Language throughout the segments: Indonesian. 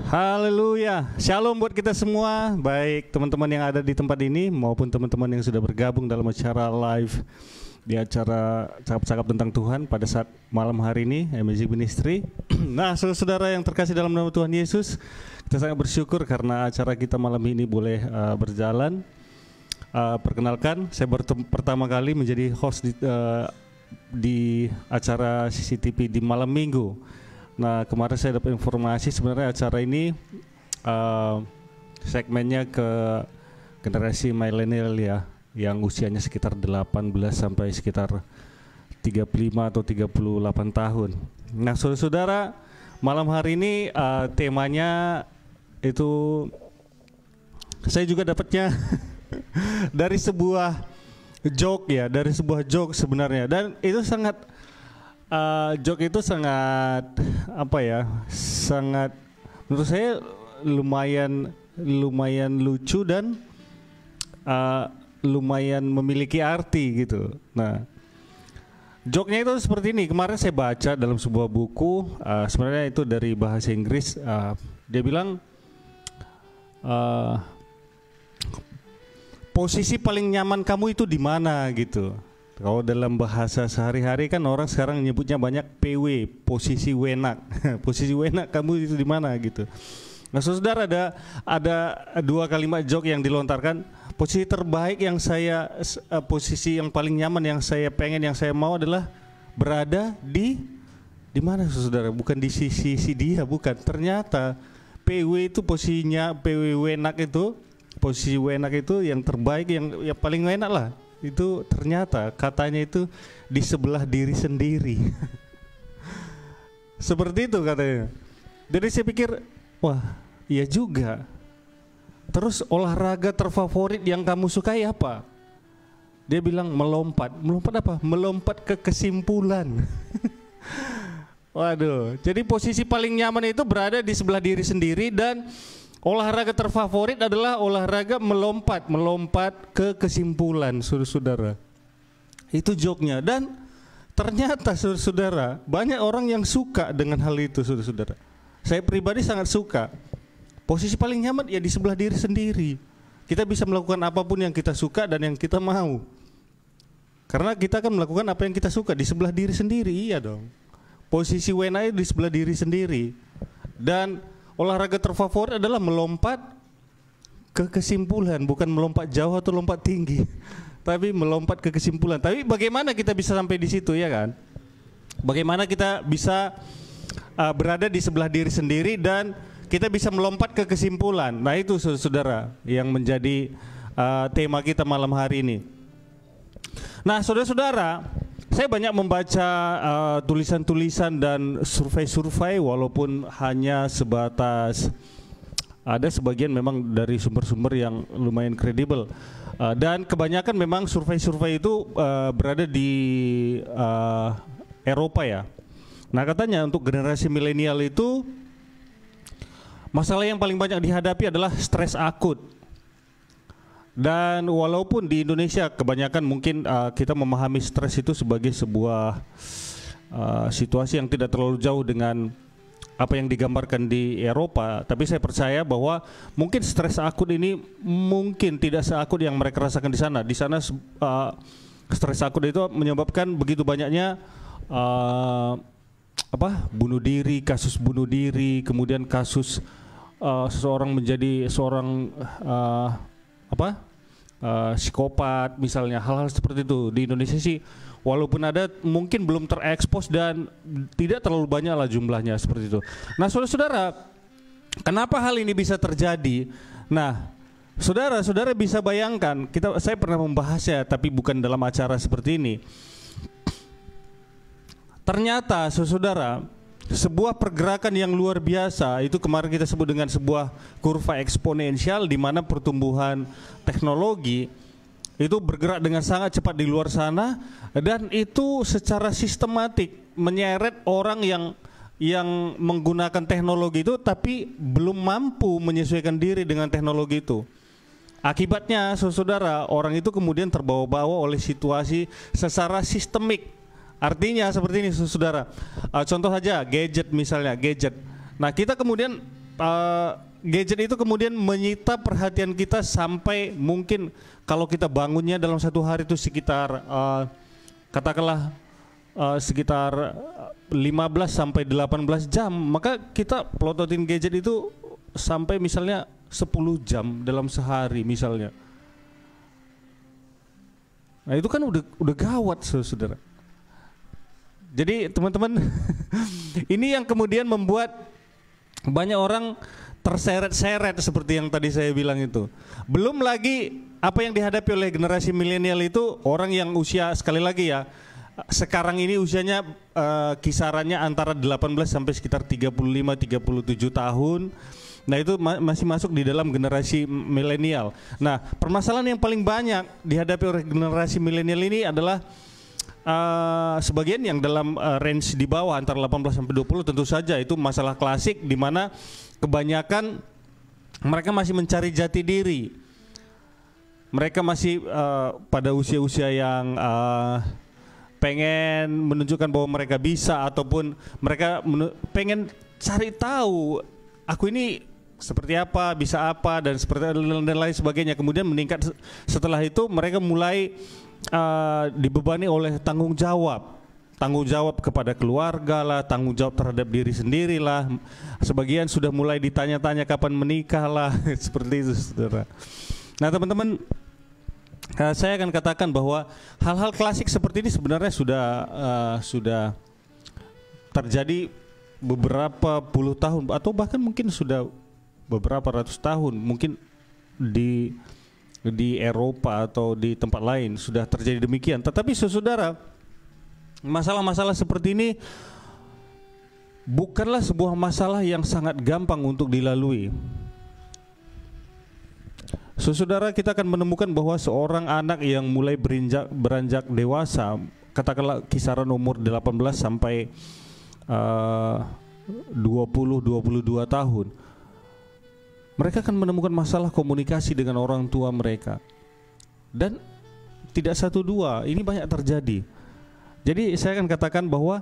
Haleluya, shalom buat kita semua, baik teman-teman yang ada di tempat ini maupun teman-teman yang sudah bergabung dalam acara live di acara cakap-cakap tentang Tuhan pada saat malam hari ini, Magic Ministry. Nah, saudara-saudara yang terkasih dalam nama Tuhan Yesus, kita sangat bersyukur karena acara kita malam ini boleh berjalan. Perkenalkan, saya pertama kali menjadi host di acara CCTV di malam minggu. Nah, kemarin saya dapat informasi sebenarnya acara ini segmennya ke generasi milenial ya, yang usianya sekitar 18 sampai sekitar 35 atau 38 tahun. Nah, saudara-saudara, malam hari ini temanya itu saya juga dapatnya dari sebuah joke ya, dari sebuah joke sebenarnya, dan itu sangat joke itu sangat apa ya, sangat menurut saya lumayan lucu dan lumayan memiliki arti gitu. Nah, joke-nya itu seperti ini. Kemarin saya baca dalam sebuah buku, sebenarnya itu dari bahasa Inggris. Dia bilang posisi paling nyaman kamu itu di mana gitu. Kalau dalam bahasa sehari-hari kan orang sekarang nyebutnya banyak PW, posisi wenak. Posisi wenak kamu itu di mana gitu. Nah, saudara, ada dua kalimat joke yang dilontarkan. Posisi terbaik yang posisi yang paling nyaman yang saya pengen, yang saya mau adalah berada di mana, saudara? Bukan di sisi dia, bukan. Ternyata PW itu posisinya, PW wenak itu, posisi wenak itu yang terbaik, yang paling enak lah. Itu ternyata katanya itu di sebelah diri sendiri. Seperti itu katanya. Jadi saya pikir, wah iya juga. Terus olahraga terfavorit yang kamu sukai apa? Dia bilang melompat. Melompat apa? Melompat ke kesimpulan. Waduh, jadi posisi paling nyaman itu berada di sebelah diri sendiri, dan olahraga terfavorit adalah olahraga melompat ke kesimpulan, saudara-saudara. Itu joke-nya, dan ternyata saudara-saudara banyak orang yang suka dengan hal itu, saudara-saudara. Saya pribadi sangat suka. Posisi paling nyaman ya di sebelah diri sendiri. Kita bisa melakukan apapun yang kita suka dan yang kita mau. Karena kita akan melakukan apa yang kita suka di sebelah diri sendiri, iya dong. Posisi WNA di sebelah diri sendiri. Dan olahraga terfavorit adalah melompat ke kesimpulan, bukan melompat jauh atau lompat tinggi, tapi melompat ke kesimpulan. Tapi bagaimana kita bisa sampai di situ, ya kan? Bagaimana kita bisa berada di sebelah diri sendiri dan kita bisa melompat ke kesimpulan. Nah, itu saudara yang menjadi tema kita malam hari ini. Nah, saudara-saudara, saya banyak membaca tulisan-tulisan dan survei-survei, walaupun hanya sebatas ada sebagian memang dari sumber-sumber yang lumayan kredibel, dan kebanyakan memang survei-survei itu berada di Eropa ya. Nah, katanya untuk generasi milenial itu masalah yang paling banyak dihadapi adalah stres akut. Dan walaupun di Indonesia kebanyakan mungkin kita memahami stres itu sebagai sebuah situasi yang tidak terlalu jauh dengan apa yang digambarkan di Eropa, tapi saya percaya bahwa mungkin stres akut ini mungkin tidak seakut yang mereka rasakan di sana. Di sana stres akut itu menyebabkan begitu banyaknya bunuh diri, kasus bunuh diri, kemudian kasus seseorang menjadi seorang psikopat misalnya, hal-hal seperti itu. Di Indonesia sih walaupun ada mungkin belum terekspos dan tidak terlalu banyak lah jumlahnya seperti itu. Nah, saudara-saudara, kenapa hal ini bisa terjadi? Nah, saudara-saudara bisa bayangkan, saya pernah membahasnya tapi bukan dalam acara seperti ini. Ternyata saudara, sebuah pergerakan yang luar biasa itu kemarin kita sebut dengan sebuah kurva eksponensial, di mana pertumbuhan teknologi itu bergerak dengan sangat cepat di luar sana, dan itu secara sistematik menyeret orang yang menggunakan teknologi itu tapi belum mampu menyesuaikan diri dengan teknologi itu. Akibatnya saudara, orang itu kemudian terbawa-bawa oleh situasi secara sistemik. Artinya seperti ini saudara, contoh saja gadget misalnya, gadget. Nah, kita kemudian gadget itu kemudian menyita perhatian kita sampai mungkin kalau kita bangunnya dalam satu hari itu sekitar katakanlah sekitar 15 sampai 18 jam, maka kita pelototin gadget itu sampai misalnya 10 jam dalam sehari misalnya. Nah itu kan udah gawat saudara. Jadi teman-teman ini yang kemudian membuat banyak orang terseret-seret seperti yang tadi saya bilang itu. Belum lagi apa yang dihadapi oleh generasi milenial itu orang yang usia, sekali lagi ya, sekarang ini usianya kisarannya antara 18 sampai sekitar 35-37 tahun. Nah itu masih masuk di dalam generasi milenial. Nah permasalahan yang paling banyak dihadapi oleh generasi milenial ini adalah sebagian yang dalam range di bawah antara 18 sampai 20, tentu saja itu masalah klasik di mana kebanyakan mereka masih mencari jati diri. Mereka masih pada usia-usia yang pengen menunjukkan bahwa mereka bisa, ataupun mereka pengen cari tahu aku ini seperti apa, bisa apa, dan seperti dan lain sebagainya. Kemudian meningkat setelah itu mereka mulai dibebani oleh tanggung jawab kepada keluarga lah, tanggung jawab terhadap diri sendiri lah. Sebagian sudah mulai ditanya-tanya kapan menikah lah, seperti itu saudara. Nah teman-teman, saya akan katakan bahwa hal-hal klasik seperti ini sebenarnya sudah terjadi beberapa puluh tahun, atau bahkan mungkin sudah beberapa ratus tahun, mungkin di Eropa atau di tempat lain sudah terjadi demikian. Tetapi saudara, masalah-masalah seperti ini bukanlah sebuah masalah yang sangat gampang untuk dilalui. Saudara, kita akan menemukan bahwa seorang anak yang mulai beranjak dewasa, katakanlah kisaran umur 18 sampai 20-22 tahun, mereka akan menemukan masalah komunikasi dengan orang tua mereka. Dan tidak satu dua, ini banyak terjadi. Jadi saya akan katakan bahwa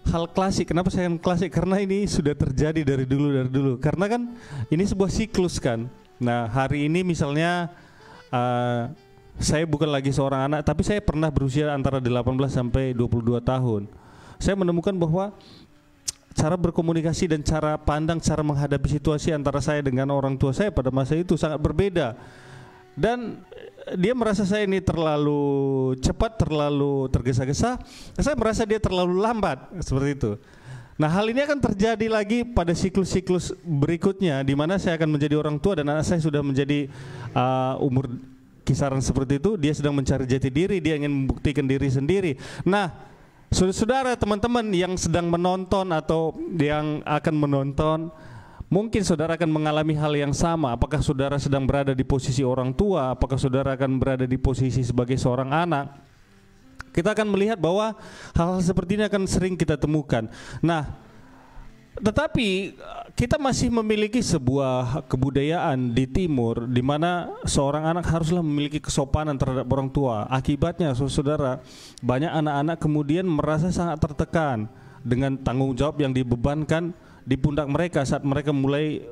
hal klasik, kenapa saya akan klasik? Karena ini sudah terjadi dari dulu. Karena kan ini sebuah siklus kan. Nah hari ini misalnya saya bukan lagi seorang anak, tapi saya pernah berusia antara 18 sampai 22 tahun. Saya menemukan bahwa cara berkomunikasi dan cara pandang, cara menghadapi situasi antara saya dengan orang tua saya pada masa itu sangat berbeda. Dan dia merasa saya ini terlalu cepat, terlalu tergesa-gesa. Saya merasa dia terlalu lambat, seperti itu. Nah hal ini akan terjadi lagi pada siklus-siklus berikutnya, di mana saya akan menjadi orang tua dan anak saya sudah menjadi umur kisaran seperti itu. Dia sedang mencari jati diri, dia ingin membuktikan diri sendiri. Nah saudara, teman-teman yang sedang menonton atau yang akan menonton, mungkin saudara akan mengalami hal yang sama. Apakah saudara sedang berada di posisi orang tua? Apakah saudara akan berada di posisi sebagai seorang anak? Kita akan melihat bahwa hal-hal seperti ini akan sering kita temukan. Nah, tetapi kita masih memiliki sebuah kebudayaan di timur di mana seorang anak haruslah memiliki kesopanan terhadap orang tua. Akibatnya saudara, banyak anak-anak kemudian merasa sangat tertekan dengan tanggung jawab yang dibebankan di pundak mereka saat mereka mulai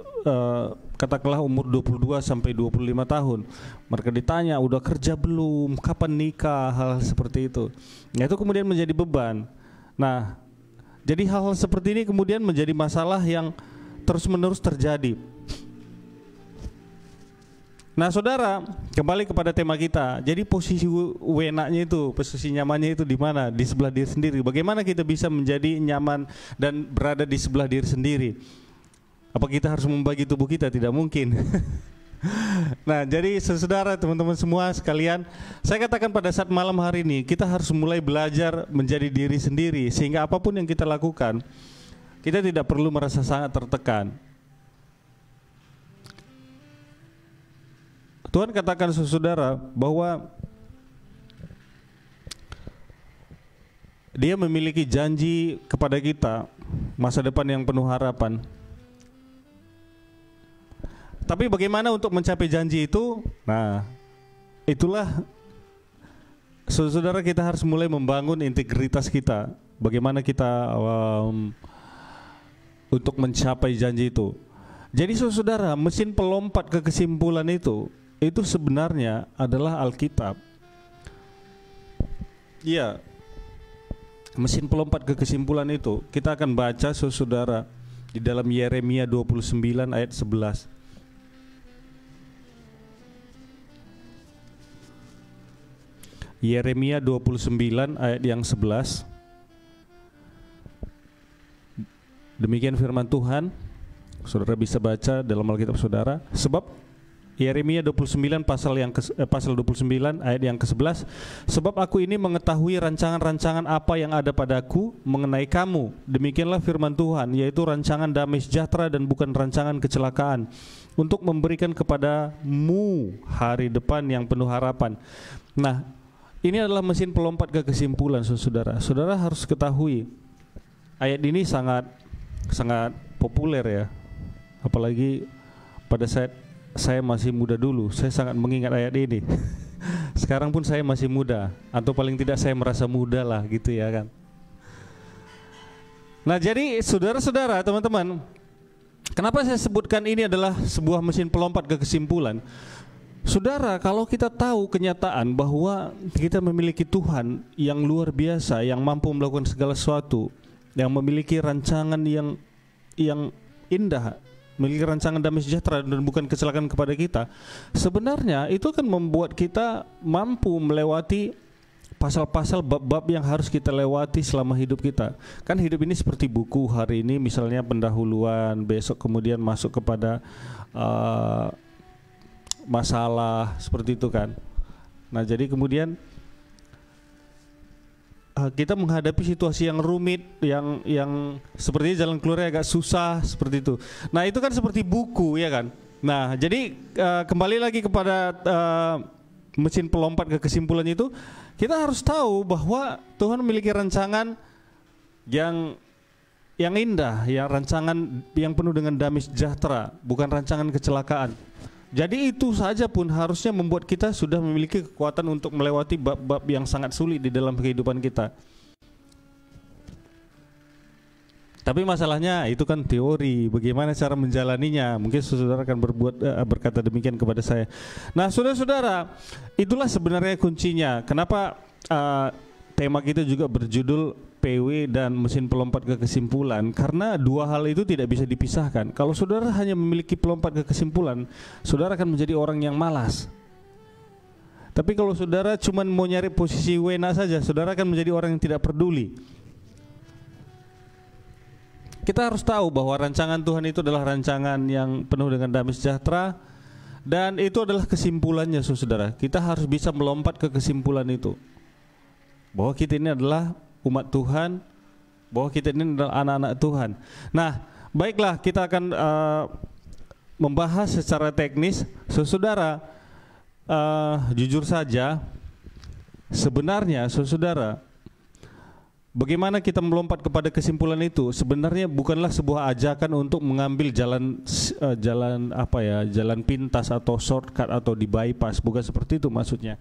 katakanlah umur 22 sampai 25 tahun. Mereka ditanya, udah kerja belum, kapan nikah, hal-hal seperti itu. Nah, itu kemudian menjadi beban. Nah, jadi hal-hal seperti ini kemudian menjadi masalah yang terus-menerus terjadi. Nah saudara, kembali kepada tema kita. Jadi posisi wenaknya itu, posisi nyamannya itu di mana? Di sebelah diri sendiri. Bagaimana kita bisa menjadi nyaman dan berada di sebelah diri sendiri? Apa kita harus membagi tubuh kita? Tidak mungkin. Nah jadi saudara, teman-teman semua sekalian, saya katakan pada saat malam hari ini kita harus mulai belajar menjadi diri sendiri, sehingga apapun yang kita lakukan kita tidak perlu merasa sangat tertekan. Tuhan katakan saudara bahwa Dia memiliki janji kepada kita masa depan yang penuh harapan. Tapi bagaimana untuk mencapai janji itu? Nah, itulah saudara, kita harus mulai membangun integritas kita. Bagaimana kita untuk mencapai janji itu. Jadi saudara, mesin pelompat ke kesimpulan itu sebenarnya adalah Alkitab. Iya, mesin pelompat ke kesimpulan itu kita akan baca saudara di dalam Yeremia 29 ayat 11. Yeremia 29 ayat yang 11. Demikian firman Tuhan. Saudara bisa baca dalam Alkitab saudara. Sebab Yeremia 29 pasal 29 ayat yang ke-11, sebab aku ini mengetahui rancangan-rancangan apa yang ada padaku mengenai kamu, demikianlah firman Tuhan, yaitu rancangan damai sejahtera dan bukan rancangan kecelakaan, untuk memberikan kepadamu hari depan yang penuh harapan. Nah, ini adalah mesin pelompat ke kesimpulan, saudara. Saudara harus ketahui ayat ini sangat populer ya, apalagi pada saat saya masih muda dulu, saya sangat mengingat ayat ini. Sekarang pun saya masih muda, atau paling tidak saya merasa muda lah gitu ya kan. Nah jadi saudara-saudara, teman-teman, kenapa saya sebutkan ini adalah sebuah mesin pelompat ke kesimpulan? Saudara, kalau kita tahu kenyataan bahwa kita memiliki Tuhan yang luar biasa, yang mampu melakukan segala sesuatu, yang memiliki rancangan yang indah, memiliki rancangan damai sejahtera dan bukan kecelakaan kepada kita, sebenarnya itu akan membuat kita mampu melewati pasal-pasal bab-bab yang harus kita lewati selama hidup kita. Kan hidup ini seperti buku, hari ini misalnya pendahuluan, besok kemudian masuk kepada masalah, seperti itu kan. Nah jadi kemudian kita menghadapi situasi yang rumit, yang sepertinya jalan keluarnya agak susah, seperti itu. Nah itu kan seperti buku ya kan. Nah jadi kembali lagi kepada mesin pelompat ke kesimpulan itu, kita harus tahu bahwa Tuhan memiliki rancangan yang indah, yang rancangan yang penuh dengan damai sejahtera, bukan rancangan kecelakaan. Jadi itu saja pun harusnya membuat kita sudah memiliki kekuatan untuk melewati bab-bab yang sangat sulit di dalam kehidupan kita. Tapi masalahnya itu kan teori, bagaimana cara menjalaninya? Mungkin saudara akan berkata demikian kepada saya. Nah, saudara-saudara, itulah sebenarnya kuncinya. Kenapa tema kita juga berjudul PW dan mesin pelompat ke kesimpulan? Karena dua hal itu tidak bisa dipisahkan. Kalau saudara hanya memiliki pelompat ke kesimpulan, saudara akan menjadi orang yang malas. Tapi kalau saudara cuma mau nyari posisi wena saja, saudara akan menjadi orang yang tidak peduli. Kita harus tahu bahwa rancangan Tuhan itu adalah rancangan yang penuh dengan damai sejahtera, dan itu adalah kesimpulannya, saudara. Kita harus bisa melompat ke kesimpulan itu, bahwa kita ini adalah umat Tuhan, bahwa kita ini adalah anak-anak Tuhan. Nah, baiklah, kita akan membahas secara teknis. Saudara, jujur saja, sebenarnya saudara, bagaimana kita melompat kepada kesimpulan itu sebenarnya bukanlah sebuah ajakan untuk mengambil jalan pintas atau shortcut atau di bypass, bukan seperti itu maksudnya.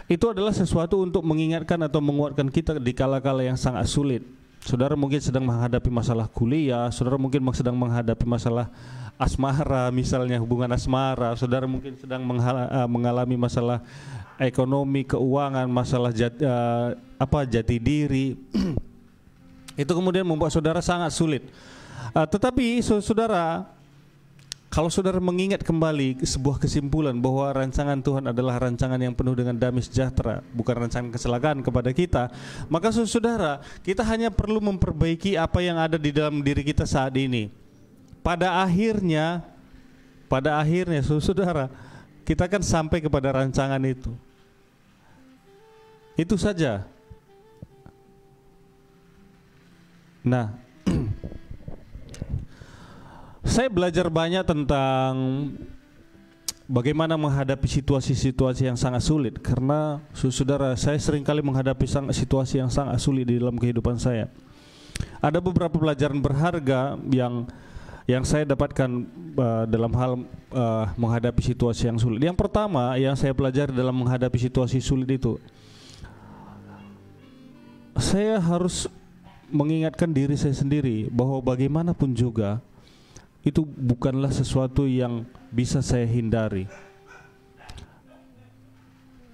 Itu adalah sesuatu untuk mengingatkan atau menguatkan kita di kala-kala yang sangat sulit. Saudara mungkin sedang menghadapi masalah kuliah, saudara mungkin sedang menghadapi masalah asmara, misalnya hubungan asmara, saudara mungkin sedang mengalami masalah ekonomi, keuangan, masalah jati diri. Itu kemudian membuat saudara sangat sulit. Tetapi saudara, kalau saudara mengingat kembali sebuah kesimpulan bahwa rancangan Tuhan adalah rancangan yang penuh dengan damai sejahtera, bukan rancangan kecelakaan kepada kita, maka saudara, kita hanya perlu memperbaiki apa yang ada di dalam diri kita saat ini. Pada akhirnya saudara, kita akan sampai kepada rancangan itu. Itu saja. Nah, saya belajar banyak tentang bagaimana menghadapi situasi-situasi yang sangat sulit, karena saudara, saya seringkali menghadapi situasi yang sangat sulit di dalam kehidupan saya. Ada beberapa pelajaran berharga yang saya dapatkan dalam hal menghadapi situasi yang sulit. Yang pertama yang saya pelajari dalam menghadapi situasi sulit itu, saya harus mengingatkan diri saya sendiri bahwa bagaimanapun juga itu bukanlah sesuatu yang bisa saya hindari.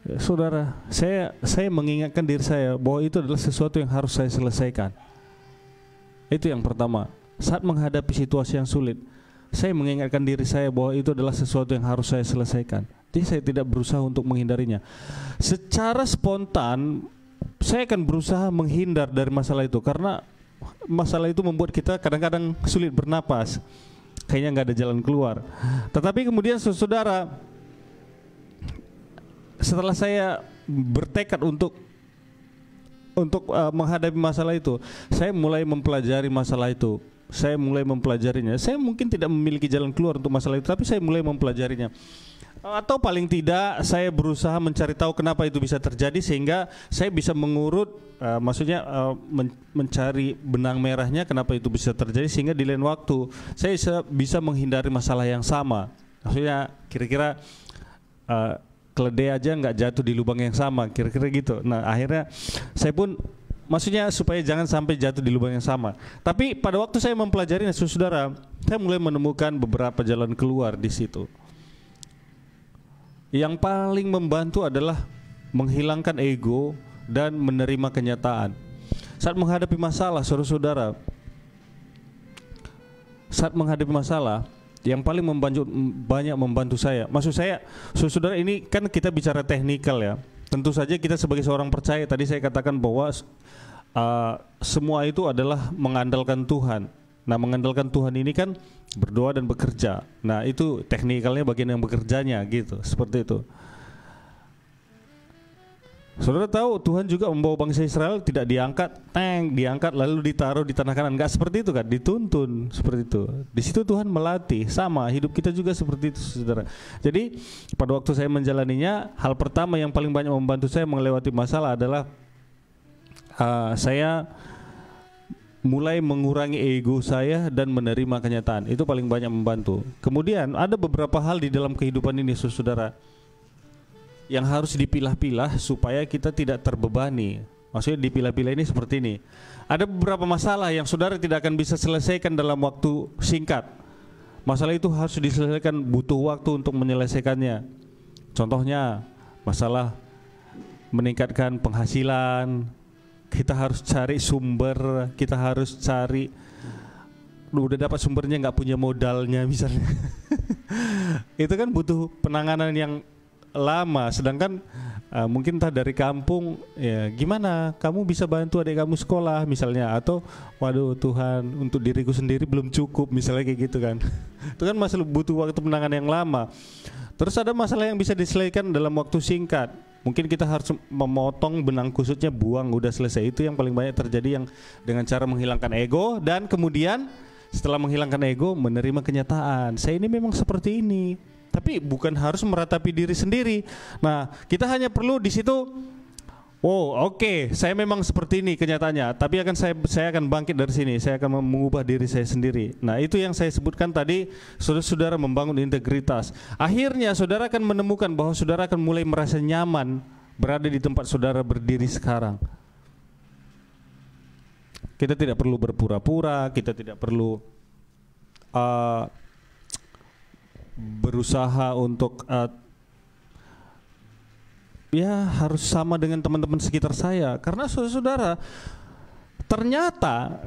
Ya, saudara, saya mengingatkan diri saya bahwa itu adalah sesuatu yang harus saya selesaikan. Itu yang pertama. Saat menghadapi situasi yang sulit, saya mengingatkan diri saya bahwa itu adalah sesuatu yang harus saya selesaikan. Jadi saya tidak berusaha untuk menghindarinya. Secara spontan, saya akan berusaha menghindar dari masalah itu, karena masalah itu membuat kita kadang-kadang sulit bernapas. Kayaknya nggak ada jalan keluar. Tetapi kemudian saudara, setelah saya bertekad untuk menghadapi masalah itu, saya mulai mempelajari masalah itu. Saya mulai mempelajarinya. Saya mungkin tidak memiliki jalan keluar untuk masalah itu, tapi saya mulai mempelajarinya. Atau paling tidak saya berusaha mencari tahu kenapa itu bisa terjadi, sehingga saya bisa mengurut, mencari benang merahnya kenapa itu bisa terjadi, sehingga di lain waktu saya bisa menghindari masalah yang sama. Maksudnya kira-kira keledai aja nggak jatuh di lubang yang sama, kira-kira gitu. Nah akhirnya saya pun, maksudnya supaya jangan sampai jatuh di lubang yang sama. Tapi pada waktu saya mempelajarinya, saudara, saya mulai menemukan beberapa jalan keluar di situ. Yang paling membantu adalah menghilangkan ego dan menerima kenyataan. Saat menghadapi masalah, saudara-saudara, saat menghadapi masalah, yang paling banyak membantu saya, maksud saya, saudara, ini kan kita bicara teknikal ya. Tentu saja kita sebagai seorang percaya, tadi saya katakan bahwa semua itu adalah mengandalkan Tuhan. Nah, mengandalkan Tuhan ini kan berdoa dan bekerja. Nah, itu teknikalnya bagian yang bekerjanya gitu, seperti itu. Saudara tahu Tuhan juga membawa bangsa Israel tidak diangkat lalu ditaruh di tanah Kanan, enggak seperti itu kan, dituntun seperti itu. Di situ Tuhan melatih, sama hidup kita juga seperti itu, saudara. Jadi pada waktu saya menjalaninya, hal pertama yang paling banyak membantu saya melewati masalah adalah saya mulai mengurangi ego saya dan menerima kenyataan. Itu paling banyak membantu. Kemudian ada beberapa hal di dalam kehidupan ini, saudara, yang harus dipilah-pilah supaya kita tidak terbebani. Maksudnya dipilah-pilah ini seperti ini. Ada beberapa masalah yang saudara tidak akan bisa selesaikan dalam waktu singkat. Masalah itu harus diselesaikan, butuh waktu untuk menyelesaikannya. Contohnya masalah meningkatkan penghasilan. Kita harus cari sumber, kita harus cari, udah dapat sumbernya nggak punya modalnya misalnya. Itu kan butuh penanganan yang lama. Sedangkan mungkin entah dari kampung, ya gimana kamu bisa bantu adik kamu sekolah misalnya, atau waduh Tuhan, untuk diriku sendiri belum cukup misalnya, kayak gitu kan. Itu kan masalah butuh waktu penanganan yang lama. Terus ada masalah yang bisa diselesaikan dalam waktu singkat. Mungkin kita harus memotong benang kusutnya, buang, udah selesai. Itu yang paling banyak terjadi, yang dengan cara menghilangkan ego. Dan kemudian setelah menghilangkan ego, menerima kenyataan, saya ini memang seperti ini. Tapi bukan harus meratapi diri sendiri. Nah, kita hanya perlu di situ, oke, saya memang seperti ini kenyataannya, tapi saya akan bangkit dari sini, saya akan mengubah diri saya sendiri. Nah, itu yang saya sebutkan tadi, saudara membangun integritas. Akhirnya saudara akan menemukan bahwa saudara akan mulai merasa nyaman berada di tempat saudara berdiri sekarang. Kita tidak perlu berpura-pura, kita tidak perlu berusaha untuk harus sama dengan teman-teman sekitar saya. Karena saudara, ternyata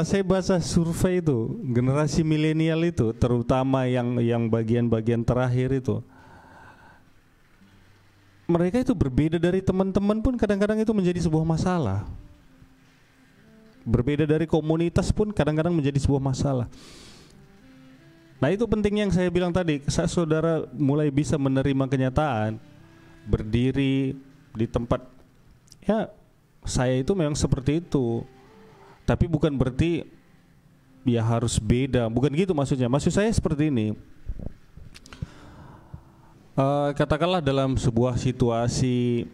saya baca survei itu, generasi milenial itu, terutama yang bagian-bagian terakhir itu, mereka itu berbeda dari teman-teman pun kadang-kadang itu menjadi sebuah masalah. Berbeda dari komunitas pun kadang-kadang menjadi sebuah masalah. Nah, itu penting yang saya bilang tadi, saat saudara mulai bisa menerima kenyataan, berdiri di tempat, ya saya itu memang seperti itu, tapi bukan berarti ya harus beda, bukan gitu maksudnya. Maksud saya seperti ini, katakanlah dalam sebuah situasi,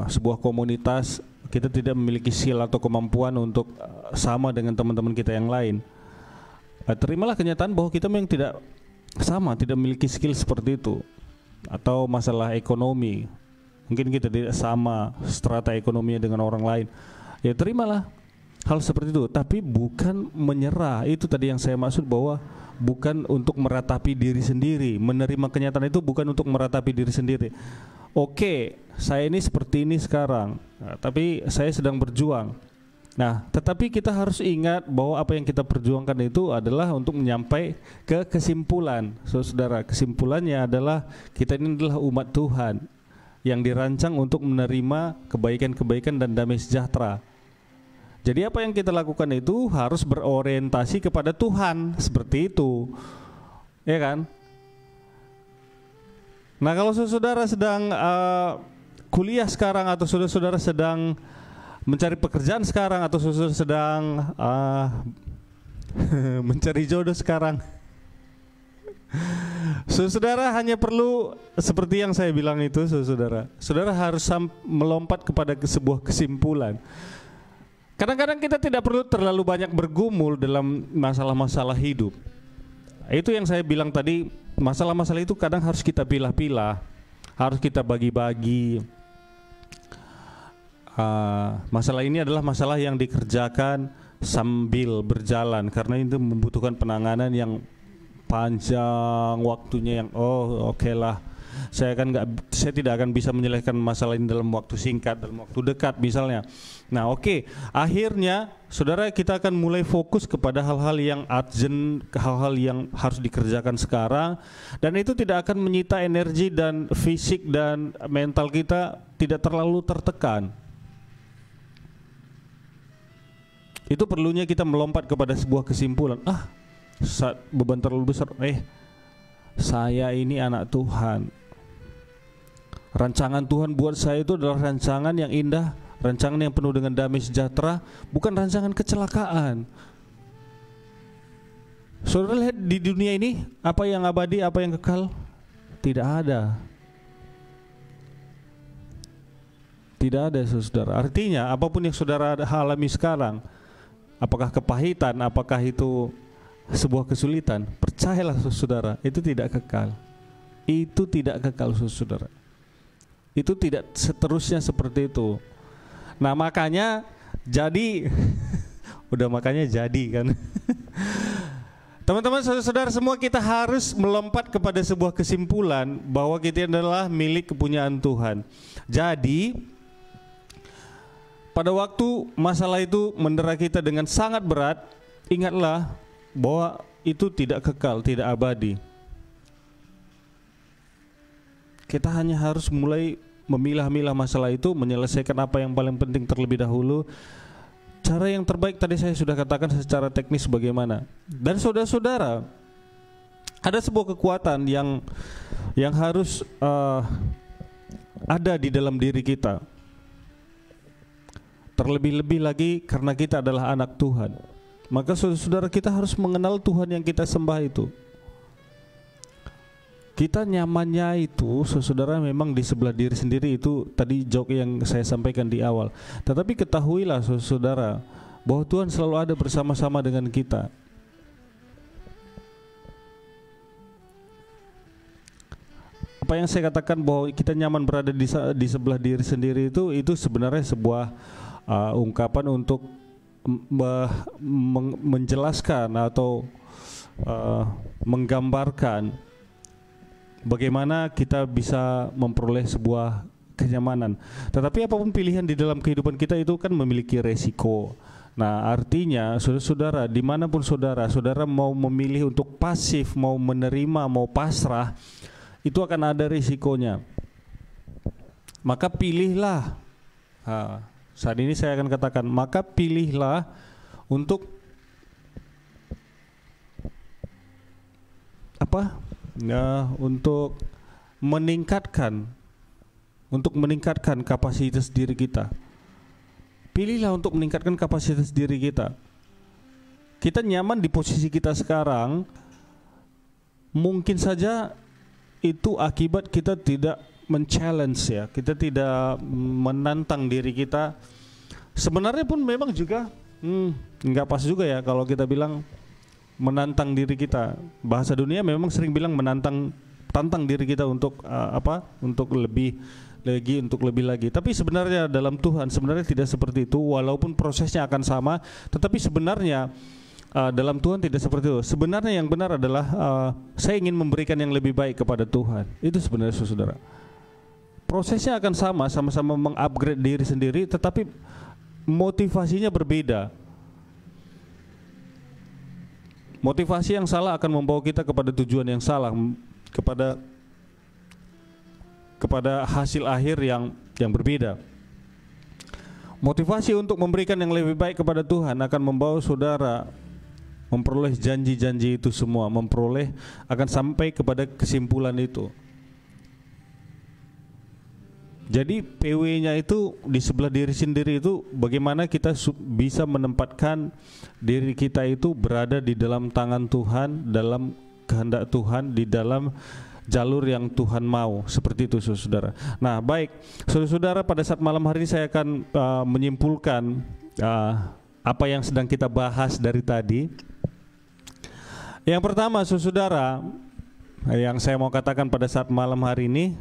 sebuah komunitas, kita tidak memiliki skill atau kemampuan untuk sama dengan teman-teman kita yang lain. Terimalah kenyataan bahwa kita memang tidak sama, tidak memiliki skill seperti itu. Atau masalah ekonomi, mungkin kita tidak sama strata ekonominya dengan orang lain. Ya terimalah. hal seperti itu, tapi bukan menyerah. Itu tadi yang saya maksud, bahwa bukan untuk meratapi diri sendiri. Menerima kenyataan itu bukan untuk meratapi diri sendiri. Oke, saya ini seperti ini sekarang, nah, tapi saya sedang berjuang. Nah, tetapi kita harus ingat bahwa apa yang kita perjuangkan itu adalah untuk menyampai ke kesimpulan. Saudara, kesimpulannya adalah kita ini adalah umat Tuhan yang dirancang untuk menerima kebaikan-kebaikan dan damai sejahtera. Jadi apa yang kita lakukan itu harus berorientasi kepada Tuhan, seperti itu, ya kan? Nah, kalau saudara sedang kuliah sekarang, atau saudara sedang mencari pekerjaan sekarang, atau saudara sedang mencari jodoh sekarang, saudara hanya perlu seperti yang saya bilang itu, saudara harus melompat kepada sebuah kesimpulan. Kadang-kadang kita tidak perlu terlalu banyak bergumul dalam masalah-masalah hidup. Itu yang saya bilang tadi, masalah-masalah itu kadang harus kita pilah-pilah, harus kita bagi-bagi. Masalah ini adalah masalah yang dikerjakan sambil berjalan, karena itu membutuhkan penanganan yang panjang waktunya, yang oke lah, saya tidak akan bisa menyelesaikan masalah ini dalam waktu singkat, dalam waktu dekat misalnya. Nah, oke, akhirnya saudara, kita akan mulai fokus kepada hal-hal yang urgent, hal-hal yang harus dikerjakan sekarang, dan itu tidak akan menyita energi dan fisik dan mental kita tidak terlalu tertekan. Itu perlunya kita melompat kepada sebuah kesimpulan. Beban terlalu besar. Saya ini anak Tuhan. Rancangan Tuhan buat saya itu adalah rancangan yang indah, rancangan yang penuh dengan damai sejahtera, bukan rancangan kecelakaan. Saudara lihat di dunia ini, apa yang abadi, apa yang kekal? Tidak ada. Tidak ada, saudara. Artinya apapun yang saudara alami sekarang, apakah kepahitan, apakah itu sebuah kesulitan, percayalah saudara, itu tidak kekal. Itu tidak kekal, saudara. Itu tidak seterusnya seperti itu. Nah, makanya jadi makanya jadi kan. Teman-teman, saudara-saudara semua, kita harus melompat kepada sebuah kesimpulan bahwa kita adalah milik kepunyaan Tuhan. Jadi pada waktu masalah itu mendera kita dengan sangat berat, ingatlah bahwa itu tidak kekal, tidak abadi. Kita hanya harus mulai memilah-milah masalah itu, menyelesaikan apa yang paling penting terlebih dahulu. Cara yang terbaik tadi saya sudah katakan secara teknis bagaimana. Dan saudara-saudara, ada sebuah kekuatan yang harus ada di dalam diri kita. Terlebih-lebih lagi karena kita adalah anak Tuhan. Maka saudara, kita harus mengenal Tuhan yang kita sembah itu. Kita nyamannya itu, saudara, memang di sebelah diri sendiri. Itu tadi joke yang saya sampaikan di awal. Tetapi ketahuilah saudara, bahwa Tuhan selalu ada bersama-sama dengan kita. Apa yang saya katakan bahwa kita nyaman berada di sebelah diri sendiri itu sebenarnya sebuah ungkapan untuk menjelaskan atau menggambarkan bagaimana kita bisa memperoleh sebuah kenyamanan. Tetapi apapun pilihan di dalam kehidupan kita itu kan memiliki resiko. Nah, artinya saudara, dimanapun saudara mau memilih untuk pasif, mau menerima, mau pasrah, itu akan ada risikonya. Maka pilihlah. Saat ini saya akan katakan, maka pilihlah untuk apa? Untuk meningkatkan kapasitas diri kita. Pilihlah untuk meningkatkan kapasitas diri kita. Kita nyaman di posisi kita sekarang, mungkin saja itu akibat kita tidak men-challenge ya, kita tidak menantang diri kita. Sebenarnya pun memang juga nggak pas juga ya kalau kita bilang menantang diri kita. Bahasa dunia memang sering bilang tantang diri kita untuk untuk lebih lagi untuk lebih lagi. Tapi sebenarnya dalam Tuhan sebenarnya tidak seperti itu, walaupun prosesnya akan sama, tetapi sebenarnya dalam Tuhan tidak seperti itu. Sebenarnya yang benar adalah saya ingin memberikan yang lebih baik kepada Tuhan. Itu sebenarnya saudara. Prosesnya akan sama, sama-sama mengupgrade diri sendiri, tetapi motivasinya berbeda. Motivasi yang salah akan membawa kita kepada tujuan yang salah, kepada hasil akhir yang berbeda. Motivasi untuk memberikan yang lebih baik kepada Tuhan akan membawa saudara memperoleh janji-janji itu semua, akan sampai kepada kesimpulan itu. Jadi PW-nya itu di sebelah diri sendiri itu bagaimana kita bisa menempatkan diri kita itu berada di dalam tangan Tuhan, dalam kehendak Tuhan, di dalam jalur yang Tuhan mau, seperti itu saudara. Nah baik saudara, pada saat malam hari ini saya akan menyimpulkan apa yang sedang kita bahas dari tadi. Yang pertama saudara, yang saya mau katakan pada saat malam hari ini,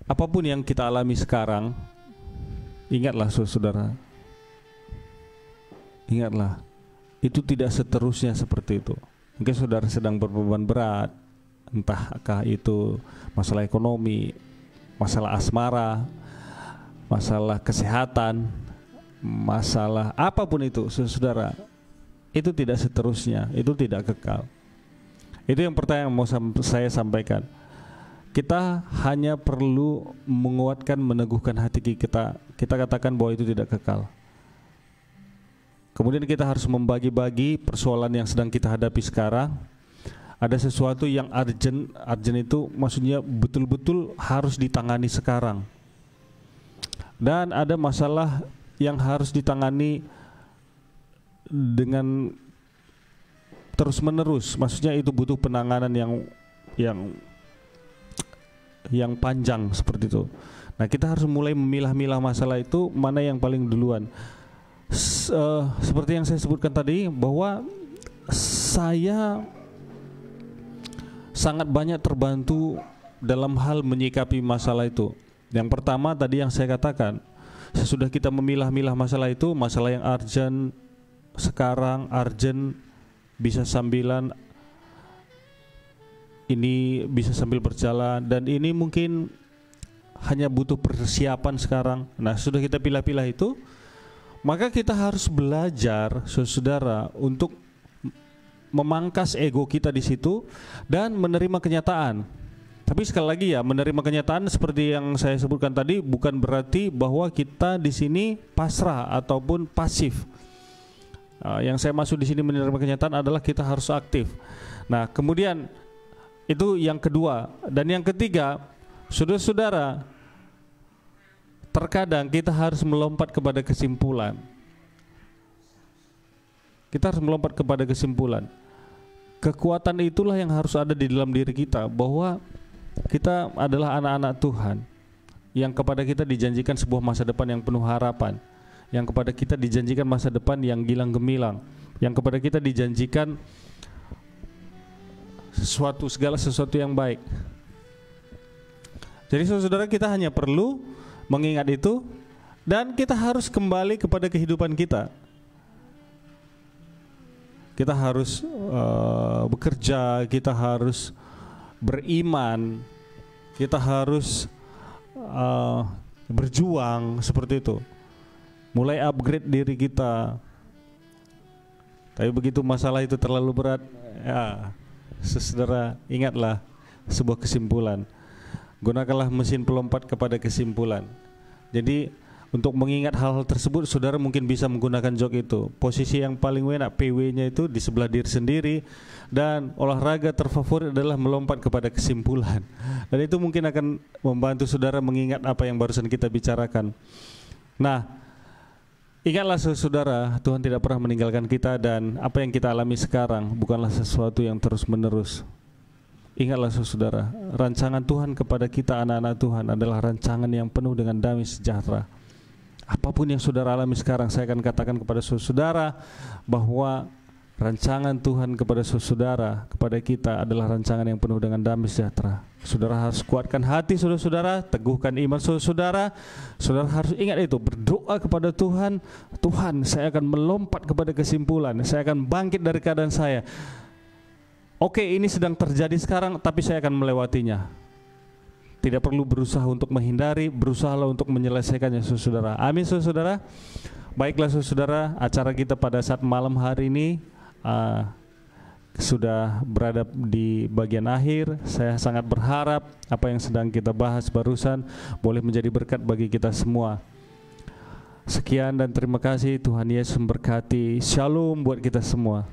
apapun yang kita alami sekarang, ingatlah saudara, ingatlah, itu tidak seterusnya seperti itu. Mungkin saudara sedang berbeban berat, entahkah itu masalah ekonomi, masalah asmara, masalah kesehatan, masalah apapun itu saudara, itu tidak seterusnya, itu tidak kekal. Itu yang pertama yang mau saya sampaikan. Kita hanya perlu menguatkan, meneguhkan hati kita. Kita katakan bahwa itu tidak kekal. Kemudian kita harus membagi-bagi persoalan yang sedang kita hadapi sekarang. Ada sesuatu yang urgent itu maksudnya betul-betul harus ditangani sekarang. Dan ada masalah yang harus ditangani dengan terus-menerus. Maksudnya itu butuh penanganan yang panjang seperti itu. Nah, kita harus mulai memilah-milah masalah itu, mana yang paling duluan. Seperti yang saya sebutkan tadi, bahwa saya sangat banyak terbantu dalam hal menyikapi masalah itu. Yang pertama tadi yang saya katakan, sesudah kita memilah-milah masalah itu, masalah yang urgent sekarang, urgent bisa sambilan, ini bisa sambil berjalan, dan ini mungkin hanya butuh persiapan sekarang. Nah, sudah kita pilah-pilah itu, maka kita harus belajar saudara untuk memangkas ego kita di situ dan menerima kenyataan. Tapi sekali lagi ya, menerima kenyataan seperti yang saya sebutkan tadi bukan berarti bahwa kita di sini pasrah ataupun pasif. Yang saya maksud di sini menerima kenyataan adalah kita harus aktif. Nah, kemudian itu yang kedua. Dan yang ketiga, saudara-saudara, terkadang kita harus melompat kepada kesimpulan. Kita harus melompat kepada kesimpulan. Kekuatan itulah yang harus ada di dalam diri kita, bahwa kita adalah anak-anak Tuhan, yang kepada kita dijanjikan sebuah masa depan yang penuh harapan, yang kepada kita dijanjikan masa depan yang gilang gemilang, yang kepada kita dijanjikan segala sesuatu yang baik. Jadi saudara, kita hanya perlu mengingat itu, dan kita harus kembali kepada kehidupan kita. Kita harus bekerja, kita harus beriman, kita harus berjuang seperti itu. Mulai upgrade diri kita. Tapi begitu masalah itu terlalu berat, ya saudara, ingatlah sebuah kesimpulan. Gunakanlah mesin pelompat kepada kesimpulan. Jadi untuk mengingat hal-hal tersebut, saudara mungkin bisa menggunakan jok itu. Posisi yang paling enak, PW-nya itu di sebelah diri sendiri, dan olahraga terfavorit adalah melompat kepada kesimpulan. Dan itu mungkin akan membantu saudara mengingat apa yang barusan kita bicarakan. Nah, ingatlah saudara, Tuhan tidak pernah meninggalkan kita, dan apa yang kita alami sekarang bukanlah sesuatu yang terus-menerus. Ingatlah saudara, rancangan Tuhan kepada kita anak-anak Tuhan adalah rancangan yang penuh dengan damai sejahtera. Apapun yang saudara alami sekarang, saya akan katakan kepada saudara bahwa rancangan Tuhan kepada saudara, kepada kita adalah rancangan yang penuh dengan damai sejahtera. Saudara harus kuatkan hati saudara-saudara, teguhkan iman saudara-saudara. Saudara harus ingat itu, berdoa kepada Tuhan. Tuhan, saya akan melompat kepada kesimpulan, saya akan bangkit dari keadaan saya. Oke, ini sedang terjadi sekarang, tapi saya akan melewatinya. Tidak perlu berusaha untuk menghindari, berusahalah untuk menyelesaikannya saudara. Amin saudara. Baiklah saudara, acara kita pada saat malam hari ini sudah berada di bagian akhir. Saya sangat berharap apa yang sedang kita bahas barusan boleh menjadi berkat bagi kita semua. Sekian dan terima kasih. Tuhan Yesus memberkati. Shalom buat kita semua.